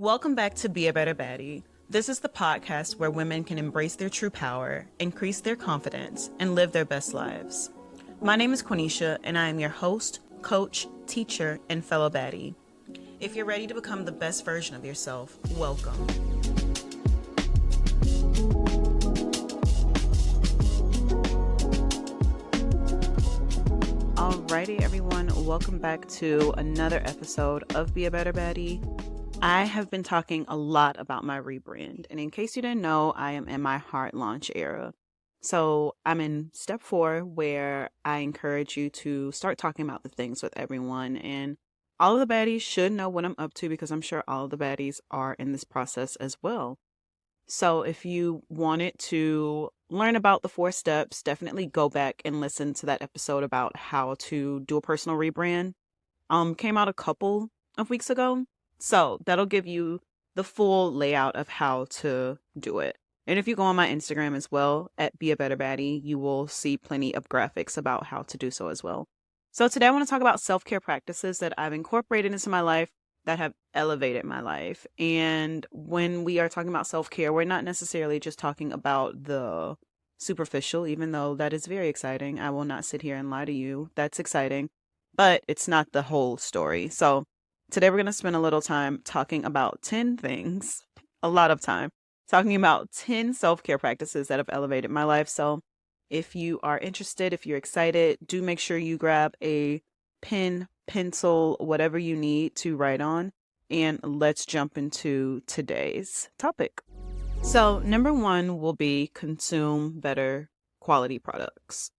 Welcome back to Be a Better Baddie. This is the podcast where women can embrace their true power, increase their confidence, and live their best lives. My name is Quenisha, and I am your host, coach, teacher, and fellow baddie. If you're ready to become the best version of yourself, welcome. Alrighty, everyone, welcome back to another episode of Be a Better Baddie. I have been talking a lot about my rebrand, and in case you didn't know, I am in my hard launch era. So I'm in step 4, where I encourage you to start talking about the things with everyone, and all of the baddies should know what I'm up to because I'm sure all of the baddies are in this process as well. So if you wanted to learn about the 4 steps, definitely go back and listen to that episode about how to do a personal rebrand. Came out a couple of weeks ago. So that'll give you the full layout of how to do it. And if you go on my Instagram as well, at Be a Better Baddie, you will see plenty of graphics about how to do so as well. So today I want to talk about self-care practices that I've incorporated into my life that have elevated my life. And when we are talking about self-care, we're not necessarily just talking about the superficial, even though that is very exciting. I will not sit here and lie to you. That's exciting, but it's not the whole story. So today we're going to spend a little time talking about 10 things, a lot of time, talking about 10 self-care practices that have elevated my life. So if you are interested, if you're excited, do make sure you grab a pen, pencil, whatever you need to write on, and let's jump into today's topic. So number 1 will be consume better quality products.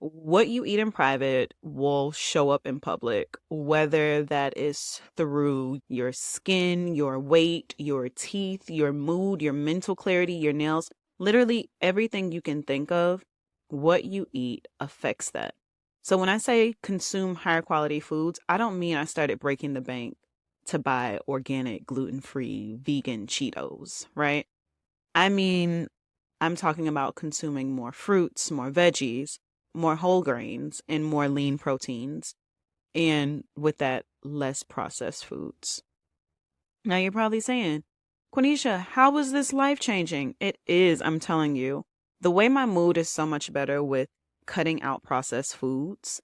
What you eat in private will show up in public, whether that is through your skin, your weight, your teeth, your mood, your mental clarity, your nails, literally everything you can think of. What you eat affects that. So when I say consume higher quality foods, I don't mean I started breaking the bank to buy organic, gluten-free, vegan Cheetos, right? I mean, I'm talking about consuming more fruits, more veggies, more whole grains, and more lean proteins, and with that, less processed foods. Now you're probably saying, Quenisha, how is this life changing? It is, I'm telling you. The way my mood is so much better with cutting out processed foods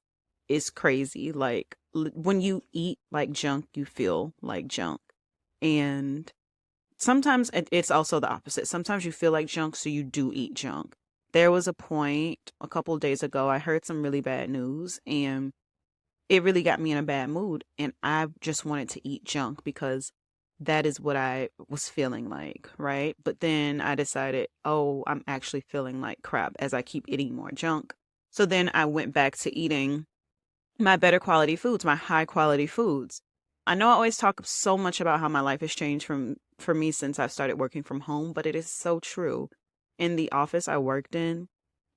is crazy. Like when you eat like junk, you feel like junk. And sometimes it's also the opposite. Sometimes you feel like junk, so you do eat junk. There was a point a couple of days ago, I heard some really bad news, and it really got me in a bad mood. And I just wanted to eat junk because that is what I was feeling like, right? But then I decided, oh, I'm actually feeling like crap as I keep eating more junk. So then I went back to eating my better quality foods, my high quality foods. I know I always talk so much about how my life has changed for me since I've started working from home, but it is so true. In the office I worked in,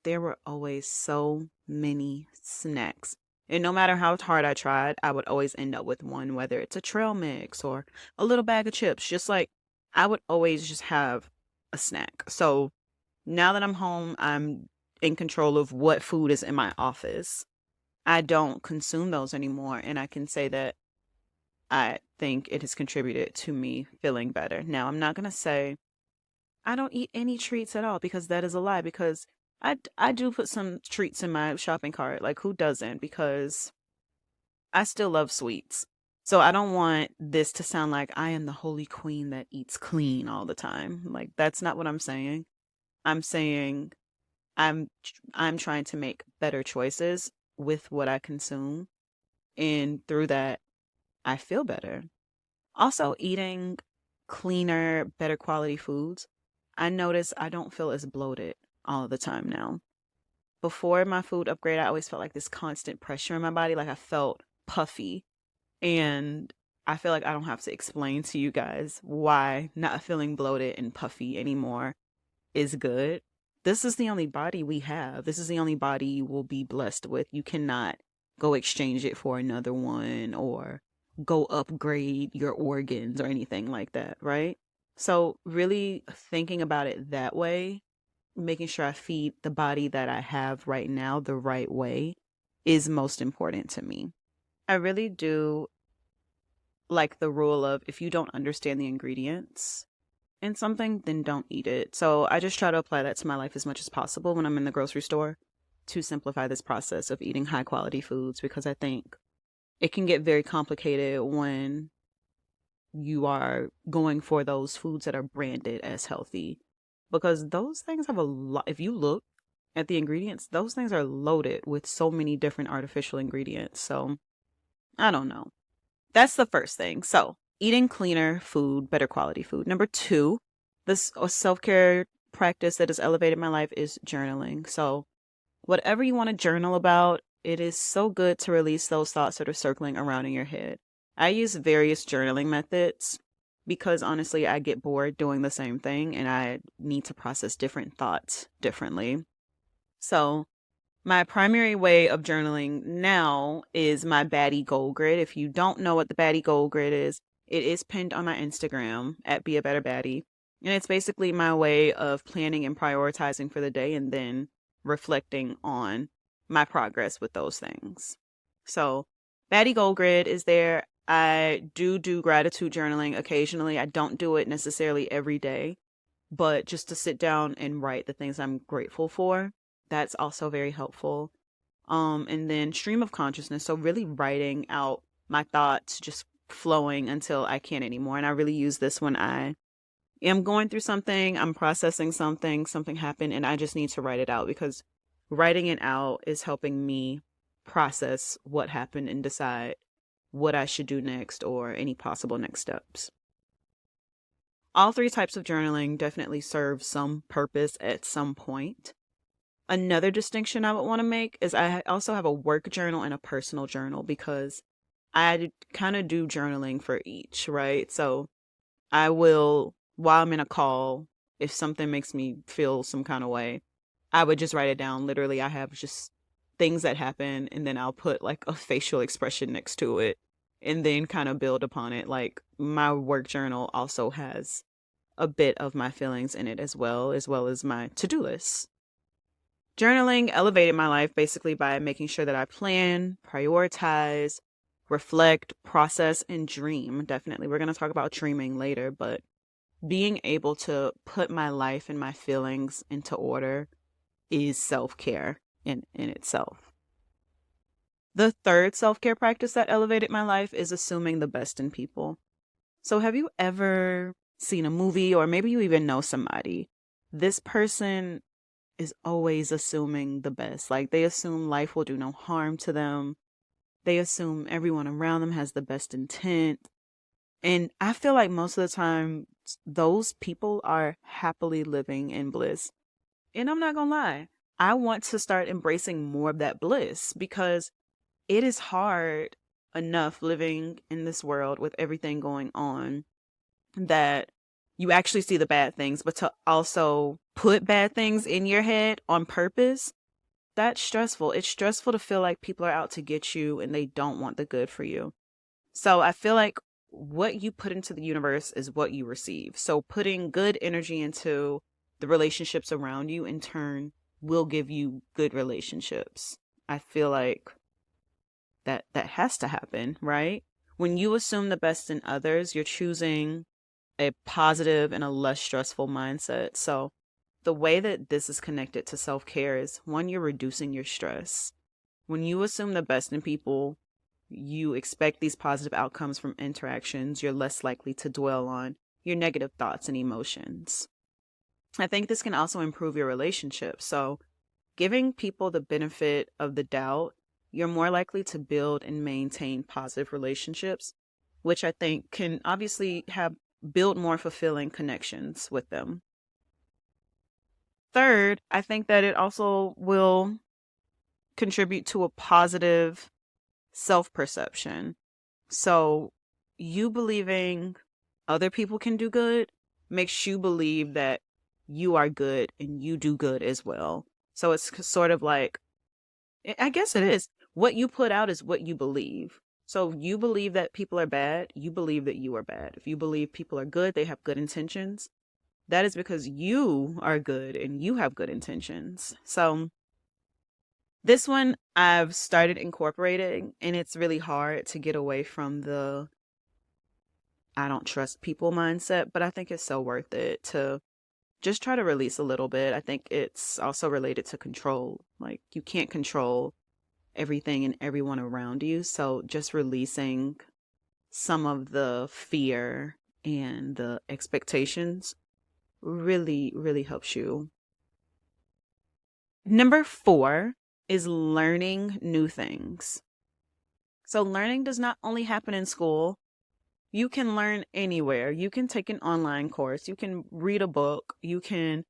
there were always so many snacks. And no matter how hard I tried, I would always end up with one, whether it's a trail mix or a little bag of chips. Just like I would always just have a snack. So now that I'm home, I'm in control of what food is in my office. I don't consume those anymore. And I can say that I think it has contributed to me feeling better. Now, I'm not going to say I don't eat any treats at all because that is a lie, because I do put some treats in my shopping cart. Like, who doesn't? Because I still love sweets. So I don't want this to sound like I am the holy queen that eats clean all the time. Like, that's not what I'm saying. I'm saying I'm I'm trying to make better choices with what I consume, and through that I feel better. Also, eating cleaner, better quality foods, I notice I don't feel as bloated all the time now. Before my food upgrade, I always felt like this constant pressure in my body, like I felt puffy. And I feel like I don't have to explain to you guys why not feeling bloated and puffy anymore is good. This is the only body we have. This is the only body you will be blessed with. You cannot go exchange it for another one or go upgrade your organs or anything like that, right? So, really thinking about it that way, making sure I feed the body that I have right now the right way is most important to me. I really do like the rule of if you don't understand the ingredients in something, then don't eat it. So I just try to apply that to my life as much as possible when I'm in the grocery store to simplify this process of eating high quality foods, because I think it can get very complicated when you are going for those foods that are branded as healthy, because those things have a lot. If you look at the ingredients, those things are loaded with so many different artificial ingredients. So I don't know. That's the first thing. So eating cleaner food, better quality food. Number two, this self-care practice that has elevated my life is journaling. So whatever you want to journal about, it is so good to release those thoughts that are circling around in your head. I use various journaling methods because honestly, I get bored doing the same thing and I need to process different thoughts differently. So, my primary way of journaling now is my Baddie Goal Grid. If you don't know what the Baddie Goal Grid is, it is pinned on my Instagram at Be a Better Baddie. And it's basically my way of planning and prioritizing for the day and then reflecting on my progress with those things. So, Baddie Goal Grid is there. I do gratitude journaling occasionally. I don't do it necessarily every day, but just to sit down and write the things I'm grateful for, that's also very helpful. And then stream of consciousness. So really writing out my thoughts, just flowing until I can't anymore. And I really use this when I am going through something, I'm processing something happened, and I just need to write it out, because writing it out is helping me process what happened and decide what I should do next or any possible next steps. All three types of journaling definitely serve some purpose at some point. Another distinction I would want to make is I also have a work journal and a personal journal, because I kind of do journaling for each, right? So I will, while I'm in a call, if something makes me feel some kind of way, I would just write it down. Literally, I have just things that happen, and then I'll put like a facial expression next to it and then kind of build upon it. Like my work journal also has a bit of my feelings in it as well as my to-do list. Journaling elevated my life basically by making sure that I plan, prioritize, reflect, process, and dream. Definitely. We're going to talk about dreaming later, but being able to put my life and my feelings into order is self-care in itself. The third self-care practice that elevated my life is assuming the best in people. So have you ever seen a movie, or maybe you even know somebody? This person is always assuming the best. Like they assume life will do no harm to them. They assume everyone around them has the best intent. And I feel like most of the time, those people are happily living in bliss. And I'm not gonna lie, I want to start embracing more of that bliss, because it is hard enough living in this world with everything going on that you actually see the bad things, but to also put bad things in your head on purpose, that's stressful. It's stressful to feel like people are out to get you and they don't want the good for you. So I feel like what you put into the universe is what you receive. So putting good energy into the relationships around you in turn will give you good relationships. I feel like that has to happen, right? When you assume the best in others, you're choosing a positive and a less stressful mindset. So the way that this is connected to self-care is, one, you're reducing your stress. When you assume the best in people, you expect these positive outcomes from interactions. You're less likely to dwell on your negative thoughts and emotions. I think this can also improve your relationship. So giving people the benefit of the doubt, you're more likely to build and maintain positive relationships, which I think can obviously build more fulfilling connections with them. Third, I think that it also will contribute to a positive self-perception. So you believing other people can do good makes you believe that you are good and you do good as well. So it's sort of like, I guess it is, what you put out is what you believe. So you believe that people are bad, you believe that you are bad. If you believe people are good, they have good intentions, that is because you are good and you have good intentions. So this one I've started incorporating, and it's really hard to get away from the I don't trust people mindset, but I think it's so worth it to just try to release a little bit. I think it's also related to control. Like, you can't control everything and everyone around you. So just releasing some of the fear and the expectations really, really helps you. Number 4 is learning new things. So learning does not only happen in school. You can learn anywhere. You can take an online course. You can read a book. You can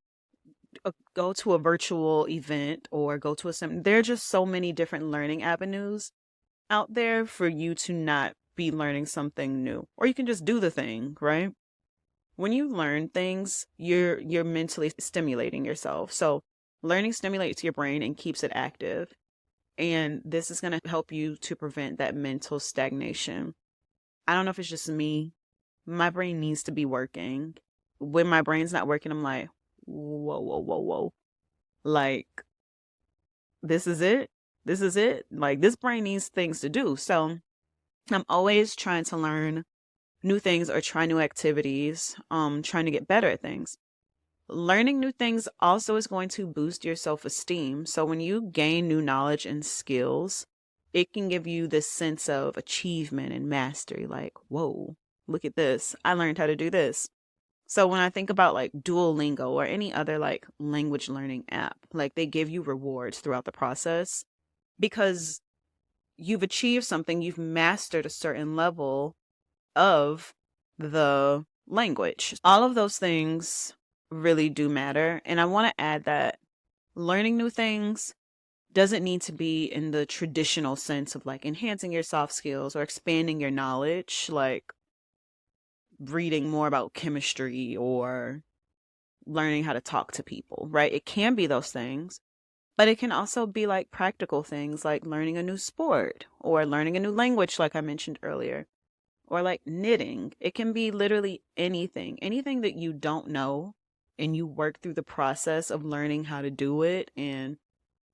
go to a virtual event or go to a seminar. There are just so many different learning avenues out there for you to not be learning something new. Or you can just do the thing, right? When you learn things, you're mentally stimulating yourself. So learning stimulates your brain and keeps it active. And this is going to help you to prevent that mental stagnation. I don't know if it's just me. My brain needs to be working. When my brain's not working, I'm like, whoa, whoa, whoa, whoa. Like, this is it. This is it. Like, this brain needs things to do. So I'm always trying to learn new things or try new activities, trying to get better at things. Learning new things also is going to boost your self-esteem. So when you gain new knowledge and skills, it can give you this sense of achievement and mastery. Like, whoa, look at this. I learned how to do this. So when I think about like Duolingo or any other like language learning app, like they give you rewards throughout the process because you've achieved something, you've mastered a certain level of the language. All of those things really do matter. And I want to add that learning new things doesn't need to be in the traditional sense of like enhancing your soft skills or expanding your knowledge, like reading more about chemistry or learning how to talk to people, right? It can be those things, but it can also be like practical things like learning a new sport or learning a new language, like I mentioned earlier, or like knitting. It can be literally anything that you don't know and you work through the process of learning how to do it and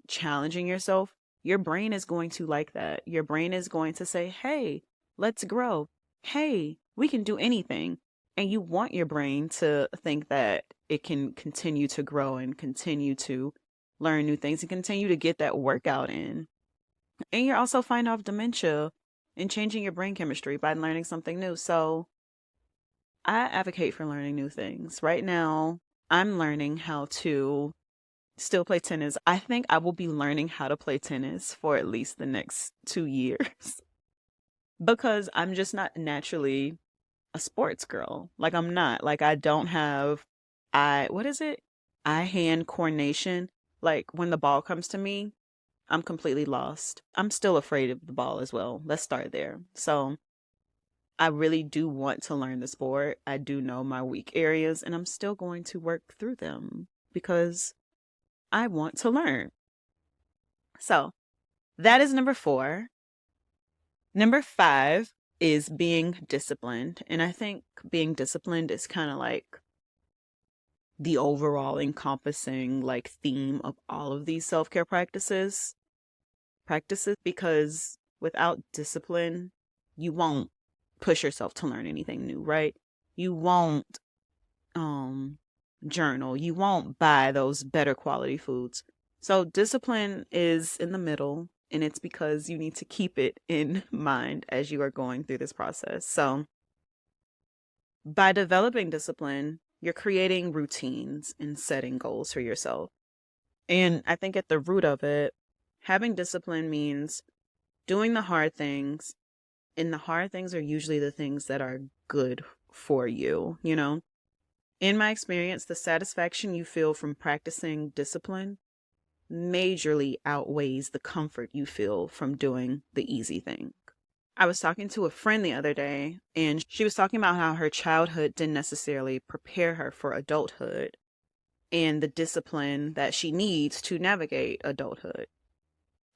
challenging yourself. Your brain is going to like that. Your brain is going to say, hey, let's grow. Hey, we can do anything. And you want your brain to think that it can continue to grow and continue to learn new things and continue to get that workout in. And you're also fighting off dementia and changing your brain chemistry by learning something new. So I advocate for learning new things. Right now, I'm learning how to still play tennis. I think I will be learning how to play tennis for at least the next 2 years because I'm just not naturally a sports girl. Like, I'm not. Like, I don't have what is it? Eye hand coordination. Like, when the ball comes to me, I'm completely lost. I'm still afraid of the ball as well. Let's start there. So I really do want to learn the sport. I do know my weak areas and I'm still going to work through them because I want to learn. So that is number 4. Number 5 is being disciplined. And I think being disciplined is kind of like the overall encompassing like theme of all of these self-care practices because without discipline, you won't push yourself to learn anything new, right? You won't journal. You won't buy those better quality foods. So discipline is in the middle, and it's because you need to keep it in mind as you are going through this process. So by developing discipline, you're creating routines and setting goals for yourself. And I think at the root of it, having discipline means doing the hard things. And the hard things are usually the things that are good for you, you know? In my experience, the satisfaction you feel from practicing discipline majorly outweighs the comfort you feel from doing the easy thing. I was talking to a friend the other day, and she was talking about how her childhood didn't necessarily prepare her for adulthood and the discipline that she needs to navigate adulthood.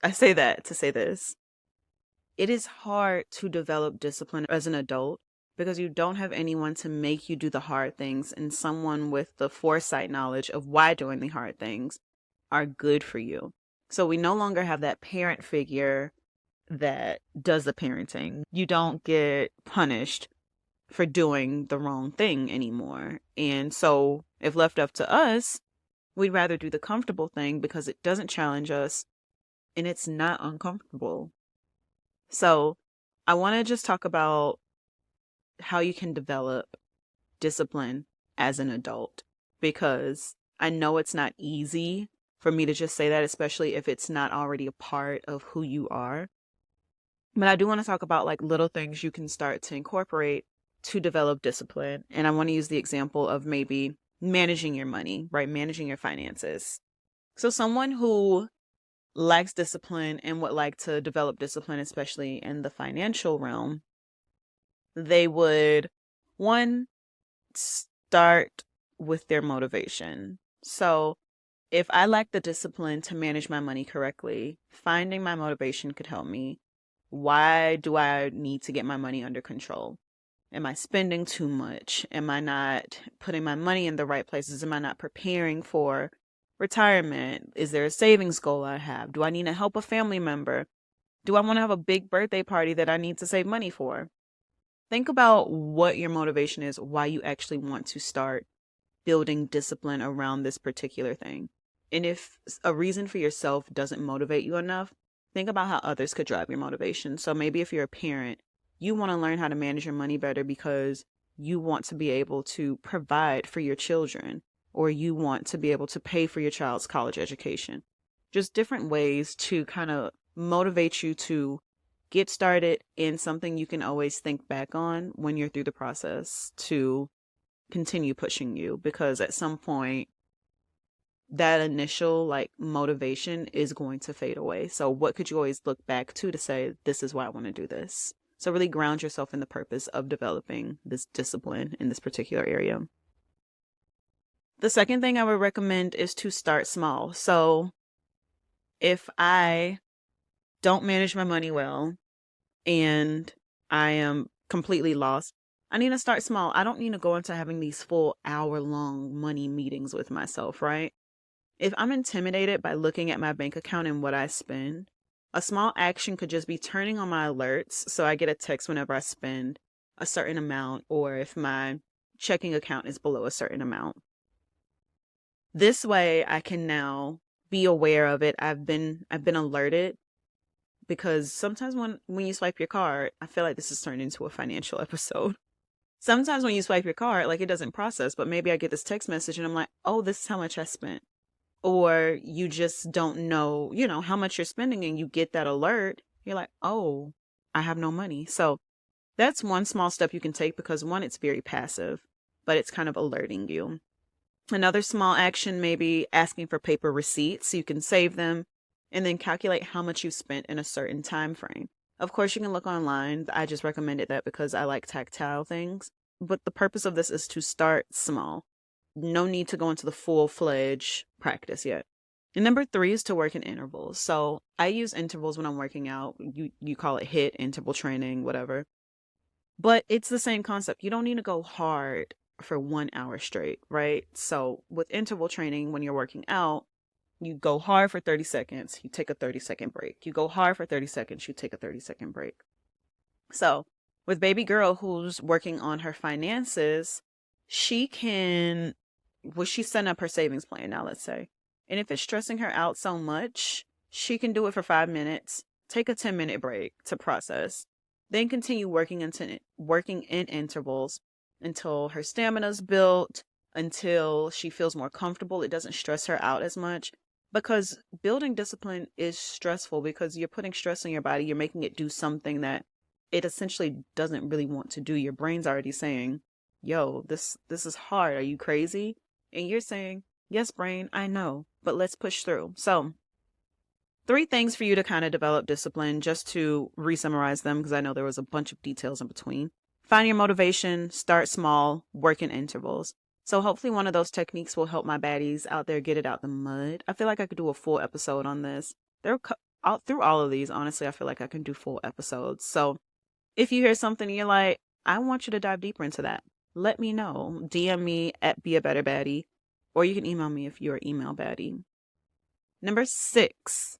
I say that to say this. It is hard to develop discipline as an adult because you don't have anyone to make you do the hard things and someone with the foresight knowledge of why doing the hard things are good for you. So we no longer have that parent figure that does the parenting. You don't get punished for doing the wrong thing anymore. And so if left up to us, we'd rather do the comfortable thing because it doesn't challenge us and it's not uncomfortable. So I want to just talk about how you can develop discipline as an adult, because I know it's not easy for me to just say that, especially if it's not already a part of who you are. But I do want to talk about like little things you can start to incorporate to develop discipline. And I want to use the example of maybe managing your money, right? Managing your finances. So someone who lacks discipline and would like to develop discipline, especially in the financial realm, they would, one, start with their motivation. So if I lack the discipline to manage my money correctly, finding my motivation could help me. Why do I need to get my money under control? Am I spending too much? Am I not putting my money in the right places? Am I not preparing for retirement? Is there a savings goal I have? Do I need to help a family member? Do I want to have a big birthday party that I need to save money for? Think about what your motivation is, why you actually want to start building discipline around this particular thing. And if a reason for yourself doesn't motivate you enough, think about how others could drive your motivation. So maybe if you're a parent, you want to learn how to manage your money better because you want to be able to provide for your children, or you want to be able to pay for your child's college education. Just different ways to kind of motivate you to get started in something you can always think back on when you're through the process to continue pushing you, because at some point that initial like motivation is going to fade away. So what could you always look back to say, this is why I want to do this? So really ground yourself in the purpose of developing this discipline in this particular area. The second thing I would recommend is to start small. So if I don't manage my money well and I am completely lost, I need to start small. I don't need to go into having these full hour-long money meetings with myself, right? If I'm intimidated by looking at my bank account and what I spend, a small action could just be turning on my alerts so I get a text whenever I spend a certain amount, or if my checking account is below a certain amount. This way I can now be aware of it. I've been alerted, because sometimes when you swipe your card, I feel like this has turned into a financial episode. Sometimes when you swipe your card, like it doesn't process, but maybe I get this text message and I'm like, oh, this is how much I spent. Or you just don't know, how much you're spending, and you get that alert. You're like, oh, I have no money. So that's one small step you can take, because one, it's very passive, but it's kind of alerting you. Another small action may be asking for paper receipts so you can save them and then calculate how much you spent in a certain time frame. Of course, you can look online. I just recommended that because I like tactile things. But the purpose of this is to start small. No need to go into the full-fledged practice yet. And number 3 is to work in intervals. So I use intervals when I'm working out. You call it HIIT, interval training, whatever. But it's the same concept. You don't need to go hard for 1 hour straight, right? So with interval training, when you're working out, you go hard for 30 seconds, you take a 30-second break. You go hard for 30 seconds, you take a 30-second break. So with baby girl who's working on her finances, she's setting up her savings plan now, let's say. And if it's stressing her out so much, she can do it for 5 minutes, take a 10-minute break to process, then continue working in intervals until her stamina's built, until she feels more comfortable. It doesn't stress her out as much. Because building discipline is stressful, because you're putting stress on your body. You're making it do something that it essentially doesn't really want to do. Your brain's already saying, yo, this is hard. Are you crazy? And you're saying, yes, brain, I know, but let's push through. So 3 things for you to kind of develop discipline, just to re-summarize them, because I know there was a bunch of details in between. Find your motivation, start small, work in intervals. So hopefully one of those techniques will help my baddies out there get it out the mud. I feel like I could do a full episode on this. Through all of these, honestly, I feel like I can do full episodes. So if you hear something and you're like, I want you to dive deeper into that, let me know. DM me at Be a Better Baddie, or you can email me if you're email baddie. Number 6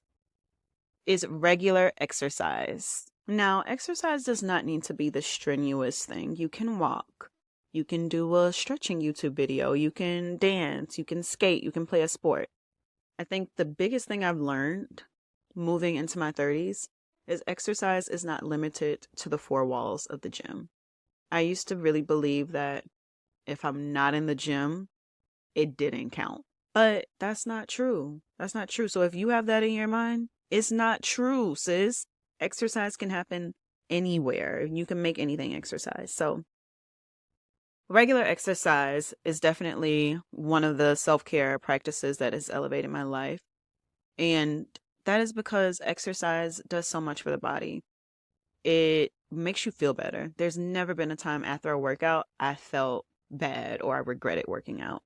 is regular exercise. Now, exercise does not need to be the strenuous thing. You can walk. You can do a stretching YouTube video. You can dance. You can skate. You can play a sport. I think the biggest thing I've learned moving into my 30s is exercise is not limited to the four walls of the gym. I used to really believe that if I'm not in the gym, it didn't count. But that's not true. That's not true. So if you have that in your mind, it's not true, sis. Exercise can happen anywhere. You can make anything exercise. So regular exercise is definitely one of the self-care practices that has elevated my life. And that is because exercise does so much for the body. It makes you feel better. There's never been a time after a workout I felt bad or I regretted working out.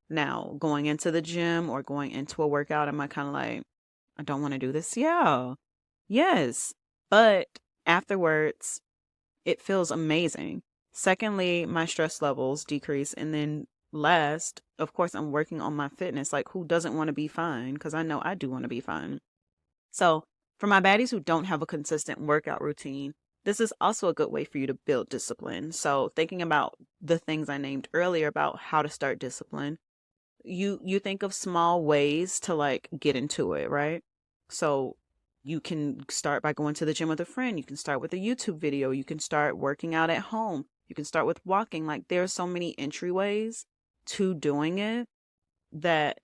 Now, going into the gym or going into a workout, am I kind of like, I don't want to do this? Yeah. Yes. But afterwards, it feels amazing. Secondly, my stress levels decrease. And then last, of course, I'm working on my fitness. Like, who doesn't want to be fine? Because I know I do want to be fine. So, for my baddies who don't have a consistent workout routine, this is also a good way for you to build discipline. So, thinking about the things I named earlier about how to start discipline, you think of small ways to like get into it, right? So you can start by going to the gym with a friend. You can start with a YouTube video. You can start working out at home. You can start with walking. Like there are so many entryways to doing it that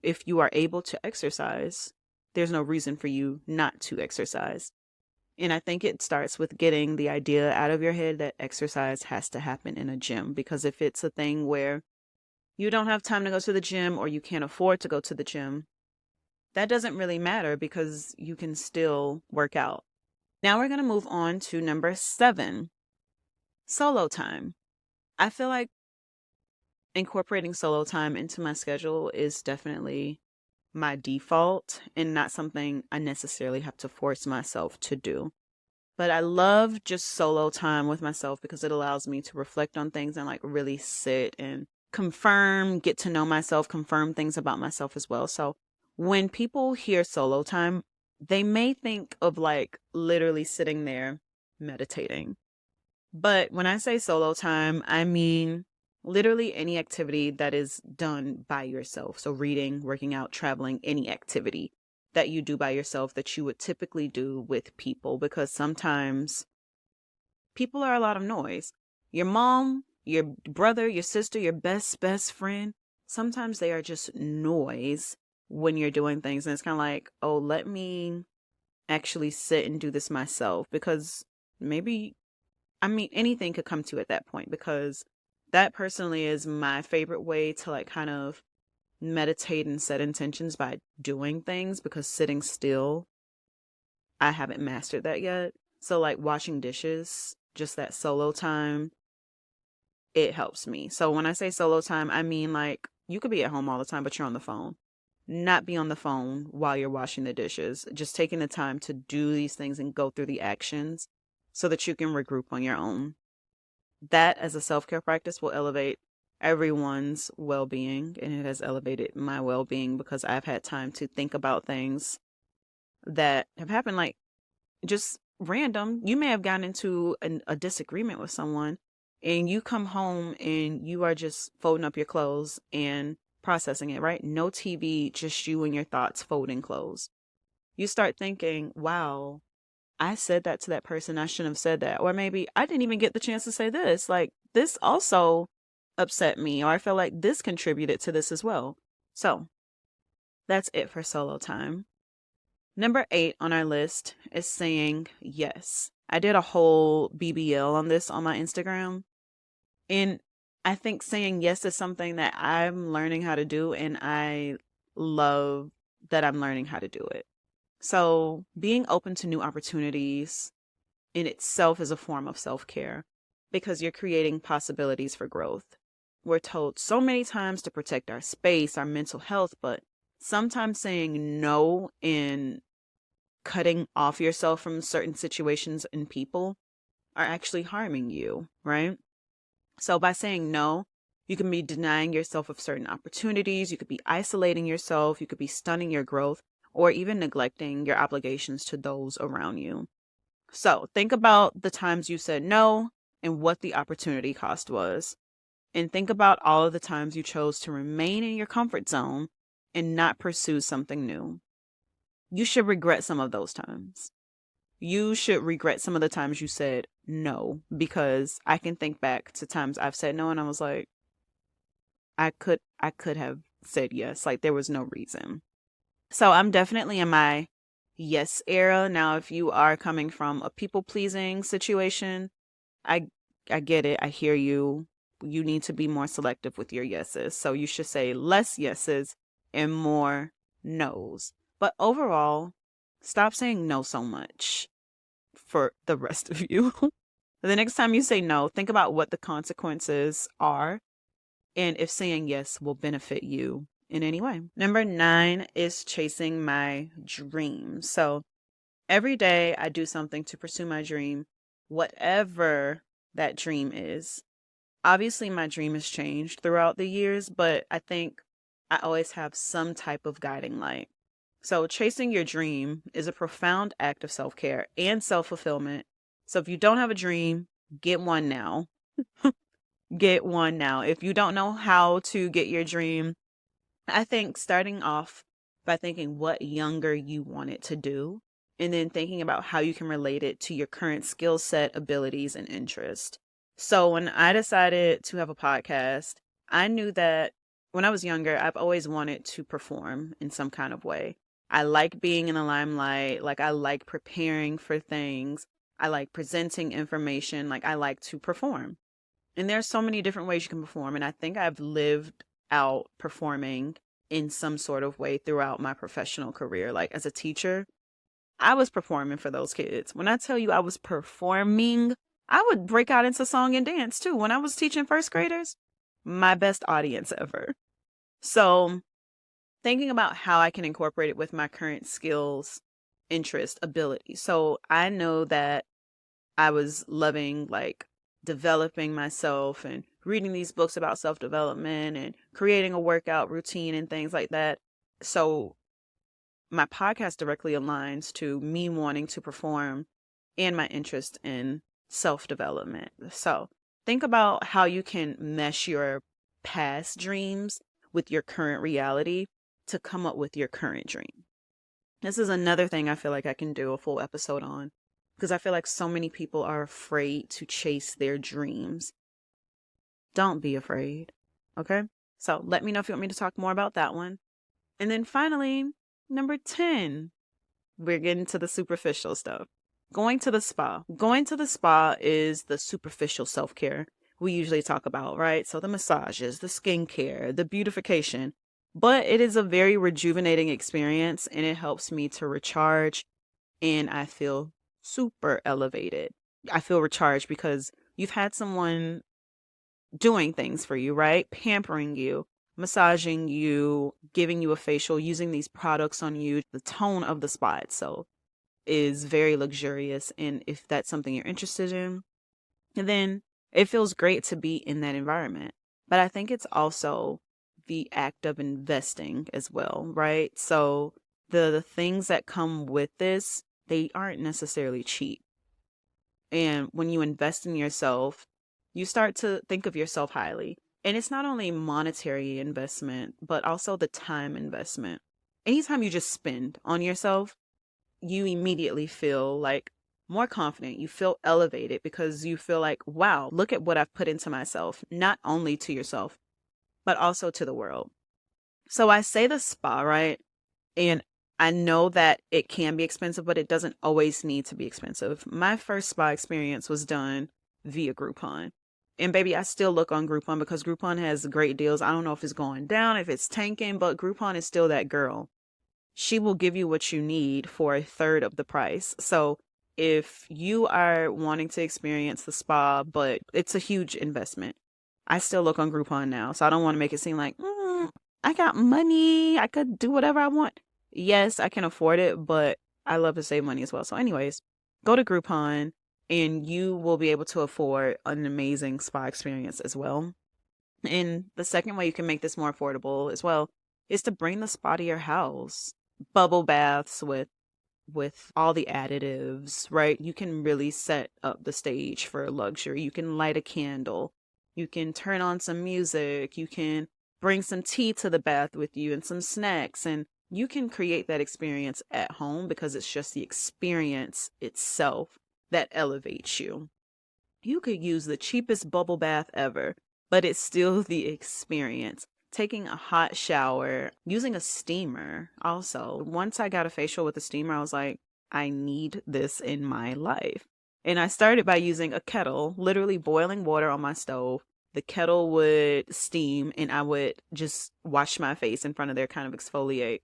if you are able to exercise, there's no reason for you not to exercise. And I think it starts with getting the idea out of your head that exercise has to happen in a gym. Because if it's a thing where you don't have time to go to the gym or you can't afford to go to the gym, that doesn't really matter because you can still work out. Now we're going to move on to number 7, solo time. I feel like incorporating solo time into my schedule is definitely my default and not something I necessarily have to force myself to do. But I love just solo time with myself because it allows me to reflect on things and like really sit and confirm, get to know myself, confirm things about myself as well. So when people hear solo time, they may think of like literally sitting there meditating. But when I say solo time, I mean literally any activity that is done by yourself. So reading, working out, traveling, any activity that you do by yourself that you would typically do with people, because sometimes people are a lot of noise. Your mom, your brother, your sister, your best friend, sometimes they are just noise when you're doing things. And it's kind of like, oh, let me actually sit and do this myself, because maybe, I mean, anything could come to you at that point, because that personally is my favorite way to like kind of meditate and set intentions by doing things, because sitting still, I haven't mastered that yet. So like washing dishes, just that solo time, it helps me. So when I say solo time, I mean like you could be at home all the time, but you're on the phone. Not be on the phone while you're washing the dishes. Just taking the time to do these things and go through the actions so that you can regroup on your own. That as a self-care practice will elevate everyone's well-being, and it has elevated my well-being because I've had time to think about things that have happened, like just random. You may have gotten into a disagreement with someone and you come home and you are just folding up your clothes and processing it, right? No TV, just you and your thoughts folding clothes. You start thinking, wow, I said that to that person. I shouldn't have said that. Or maybe I didn't even get the chance to say this. Like this also upset me, or I feel like this contributed to this as well. So that's it for solo time. Number 8 on our list is saying yes. I did a whole BBL on this on my Instagram. And I think saying yes is something that I'm learning how to do, and I love that I'm learning how to do it. So being open to new opportunities in itself is a form of self-care because you're creating possibilities for growth. We're told so many times to protect our space, our mental health, but sometimes saying no and cutting off yourself from certain situations and people are actually harming you, right? So by saying no, you can be denying yourself of certain opportunities. You could be isolating yourself. You could be stunning your growth, or even neglecting your obligations to those around you. So think about the times you said no and what the opportunity cost was. And think about all of the times you chose to remain in your comfort zone and not pursue something new. You should regret some of those times. You should regret some of the times you said no, because I can think back to times I've said no and I was like, I could have said yes. Like there was no reason. So I'm definitely in my yes era. Now, if you are coming from a people pleasing situation, I I get it. I hear you. You need to be more selective with your yeses. So you should say less yeses and more nos. But overall, stop saying no so much for the rest of you. The next time you say no, think about what the consequences are and if saying yes will benefit you in any way. Number 9 is chasing my dream. So every day I do something to pursue my dream, whatever that dream is. Obviously, my dream has changed throughout the years, but I think I always have some type of guiding light. So, chasing your dream is a profound act of self care and self fulfillment. So, if you don't have a dream, get one now. Get one now. If you don't know how to get your dream, I think starting off by thinking what younger you want it to do, and then thinking about how you can relate it to your current skill set, abilities, and interest. So when I decided to have a podcast, I knew that when I was younger, I've always wanted to perform in some kind of way. I like being in the limelight. Like I like preparing for things. I like presenting information. Like I like to perform. And there's so many different ways you can perform. And I think I've lived out performing in some sort of way throughout my professional career. Like as a teacher, I was performing for those kids. When I tell you I was performing, I would break out into song and dance too. When I was teaching first graders, my best audience ever. So thinking about how I can incorporate it with my current skills, interest, ability. So I know that I was loving like developing myself and reading these books about self-development and creating a workout routine and things like that. So my podcast directly aligns to me wanting to perform and my interest in self-development. So think about how you can mesh your past dreams with your current reality to come up with your current dream. This is another thing I feel like I can do a full episode on, because I feel like so many people are afraid to chase their dreams. Don't be afraid. Okay? So let me know if you want me to talk more about that one. And then finally, number 10, we're getting to the superficial stuff. Going to the spa. Going to the spa is the superficial self-care we usually talk about, right? So the massages, the skincare, the beautification. But it is a very rejuvenating experience and it helps me to recharge, and I feel super elevated. I feel recharged because you've had someone doing things for you, right? Pampering you, massaging you, giving you a facial, using these products on you. The tone of the spa itself is very luxurious. And if that's something you're interested in, then it feels great to be in that environment. But I think it's also the act of investing as well, right? So the things that come with this, they aren't necessarily cheap. And when you invest in yourself, you start to think of yourself highly. And it's not only monetary investment, but also the time investment. Anytime you just spend on yourself, you immediately feel like more confident. You feel elevated because you feel like, wow, look at what I've put into myself, not only to yourself, but also to the world. So I say the spa, right? And I know that it can be expensive, but it doesn't always need to be expensive. My first spa experience was done via Groupon. And baby, I still look on Groupon because Groupon has great deals. I don't know if it's going down, if it's tanking, but Groupon is still that girl. She will give you what you need for a third of the price. So if you are wanting to experience the spa, but it's a huge investment, I still look on Groupon now. So I don't want to make it seem like, I got money, I could do whatever I want. Yes, I can afford it, but I love to save money as well. So anyways, go to Groupon and you will be able to afford an amazing spa experience as well. And the second way you can make this more affordable as well is to bring the spa to your house. bubble baths with all the additives, right? You can really set up the stage for luxury. You can light a candle. You can turn on some music. You can bring some tea to the bath with you and some snacks. And you can create that experience at home because it's just the experience itself that elevates you. You could use the cheapest bubble bath ever, but it's still the experience. Taking a hot shower, using a steamer also. Once I got a facial with a steamer, I was like, I need this in my life. And I started by using a kettle, literally boiling water on my stove. The kettle would steam and I would just wash my face in front of there, kind of exfoliate,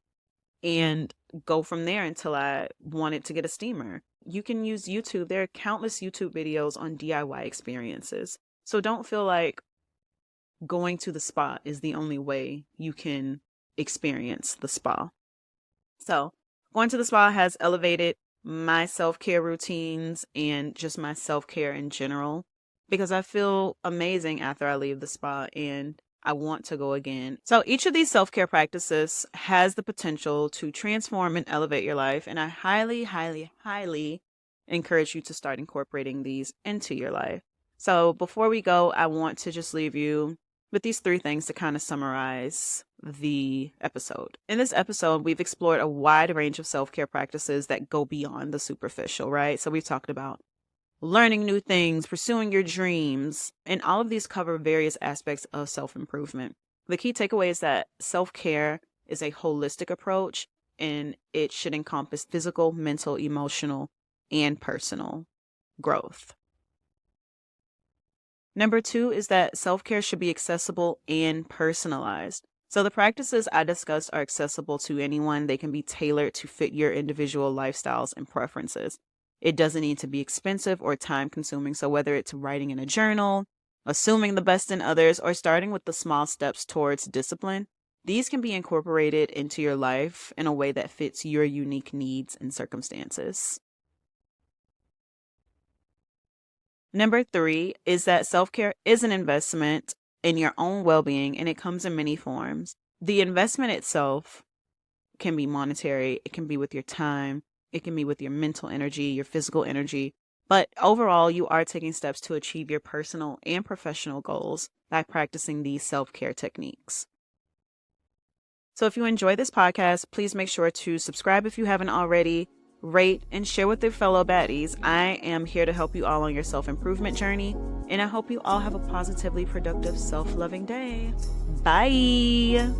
and go from there until I wanted to get a steamer. You can use YouTube. There are countless YouTube videos on DIY experiences. So don't feel like going to the spa is the only way you can experience the spa. So going to the spa has elevated my self-care routines and just my self-care in general because I feel amazing after I leave the spa and I want to go again. So each of these self-care practices has the potential to transform and elevate your life. And I highly, highly, highly encourage you to start incorporating these into your life. So before we go, I want to just leave you with these 3 things to kind of summarize the episode. In this episode, we've explored a wide range of self-care practices that go beyond the superficial, right? So we've talked about learning new things, pursuing your dreams, and all of these cover various aspects of self-improvement. The key takeaway is that self-care is a holistic approach, and it should encompass physical, mental, emotional, and personal growth. Number 2 is that self-care should be accessible and personalized. So the practices I discussed are accessible to anyone. They can be tailored to fit your individual lifestyles and preferences. It doesn't need to be expensive or time-consuming. So whether it's writing in a journal, assuming the best in others, or starting with the small steps towards discipline, these can be incorporated into your life in a way that fits your unique needs and circumstances. Number 3 is that self-care is an investment in your own well-being, and it comes in many forms. The investment itself can be monetary. It can be with your time. It can be with your mental energy, your physical energy. But overall, you are taking steps to achieve your personal and professional goals by practicing these self-care techniques. So if you enjoy this podcast, please make sure to subscribe if you haven't already. Rate and share with your fellow baddies. I am here to help you all on your self-improvement journey, and I hope you all have a positively productive, self-loving day. Bye.